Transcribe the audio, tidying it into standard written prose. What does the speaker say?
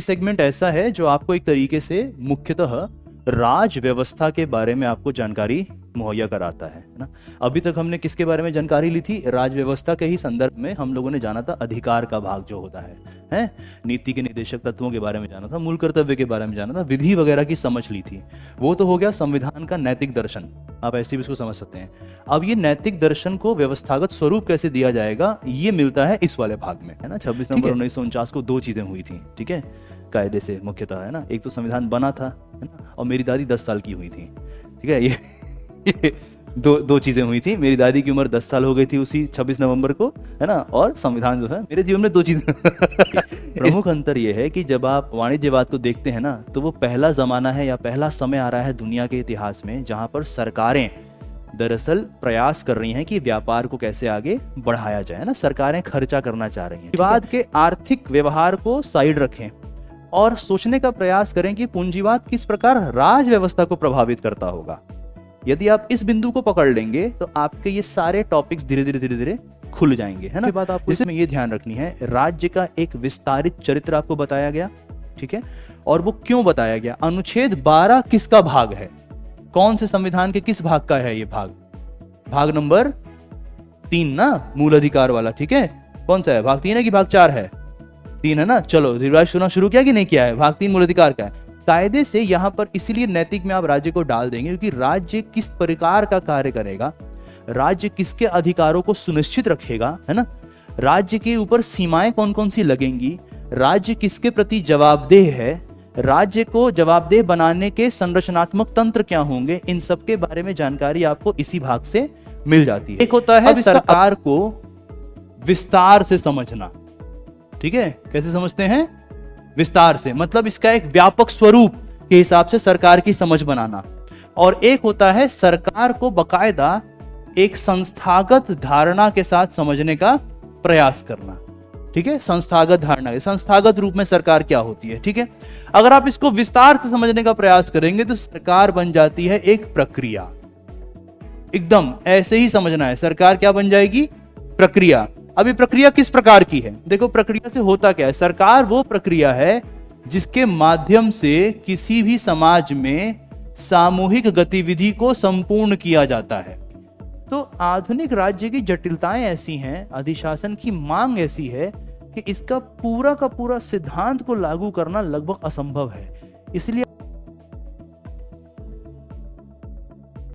Segment ऐसा है जो आपको एक तरीके से मुख्यतः राज व्यवस्था के बारे में आपको जानकारी मुहैया कराता है ना। अभी तक हमने किसके बारे में जानकारी ली थी? राज व्यवस्था के ही संदर्भ में हम लोगों ने जाना था अधिकार का भाग जो होता है, नीति के निर्देशक तत्वों के बारे में जाना था, मूल कर्तव्य के बारे में जाना था, विधि वगैरह की समझ ली थी। वो तो हो गया संविधान का नैतिक दर्शन, आप ऐसे भी इसको समझ सकते हैं। अब ये नैतिक दर्शन को व्यवस्थागत स्वरूप कैसे दिया जाएगा, ये मिलता है इस वाले भाग में, है ना। 26 नवंबर 1949 को 2 चीजें हुई थी, ठीक है, कायदे से मुख्यतः, है ना। एक तो संविधान बना था, है ना, और मेरी दादी 10 साल की हुई थी, ठीक है। ये दो चीजें हुई थी। मेरी दादी की उम्र 10 साल हो गई थी उसी 26 नवंबर को, है ना, और संविधान जो है मेरे जीवन में 2 चीजें प्रमुख अंतर यह है कि जब आप वाणिज्यवाद को देखते हैं ना, तो वो पहला जमाना है या पहला समय आ रहा है दुनिया के इतिहास में जहां पर सरकारें दरअसल प्रयास कर रही हैं कि व्यापार को कैसे आगे बढ़ाया जाए, ना। सरकारें खर्चा करना चाह रही हैं। पूंजीवाद के आर्थिक व्यवहार को साइड रखें और सोचने का प्रयास करें कि पूंजीवाद किस प्रकार राज व्यवस्था को प्रभावित करता होगा। यदि आप इस बिंदु को पकड़ लेंगे तो आपके ये सारे टॉपिक्स धीरे धीरे खुल जाएंगे, है ना। बात आपको इसमें ये ध्यान रखनी है, राज्य का एक विस्तारित चरित्र आपको बताया गया, ठीक है, और वो क्यों बताया गया। अनुच्छेद 12 किसका भाग है, कौन से संविधान के किस भाग का है ये भाग? भाग नंबर 3 ना, मूल अधिकार वाला, ठीक है। कौन सा है, भाग 3 है कि भाग 4 है? 3 है ना। चलो रिवाज सुना शुरू किया कि नहीं किया है? भाग 3 मूल अधिकार का है। कायदे से यहां पर इसीलिए नैतिक में आप राज्य को डाल देंगे क्योंकि राज्य किस प्रकार का कार्य करेगा, राज्य किसके अधिकारों को सुनिश्चित रखेगा, है ना, राज्य के ऊपर सीमाएं कौन कौन सी लगेंगी, राज्य किसके प्रति जवाबदेह है, राज्य को जवाबदेह बनाने के संरचनात्मक तंत्र क्या होंगे, इन सब के बारे में जानकारी आपको इसी भाग से मिल जाती है। एक होता है सरकार को विस्तार से समझना, ठीक है। कैसे समझते हैं? विस्तार से, मतलब इसका एक व्यापक स्वरूप के हिसाब से सरकार की समझ बनाना। और एक होता है सरकार को बकायदा एक संस्थागत धारणा के साथ समझने का प्रयास करना, ठीक है। संस्थागत धारणा, संस्थागत रूप में सरकार क्या होती है, ठीक है। अगर आप इसको विस्तार से समझने का प्रयास करेंगे तो सरकार बन जाती है एक प्रक्रिया। एकदम ऐसे ही समझना है, सरकार क्या बन जाएगी? प्रक्रिया। अभी प्रक्रिया किस प्रकार की है? देखो प्रक्रिया से होता क्या है, सरकार वो प्रक्रिया है जिसके माध्यम से किसी भी समाज में सामूहिक गतिविधि को संपूर्ण किया जाता है। तो आधुनिक राज्य की जटिलताएं ऐसी हैं, अधिशासन की मांग ऐसी है कि इसका पूरा का पूरा सिद्धांत को लागू करना लगभग असंभव है। इसलिए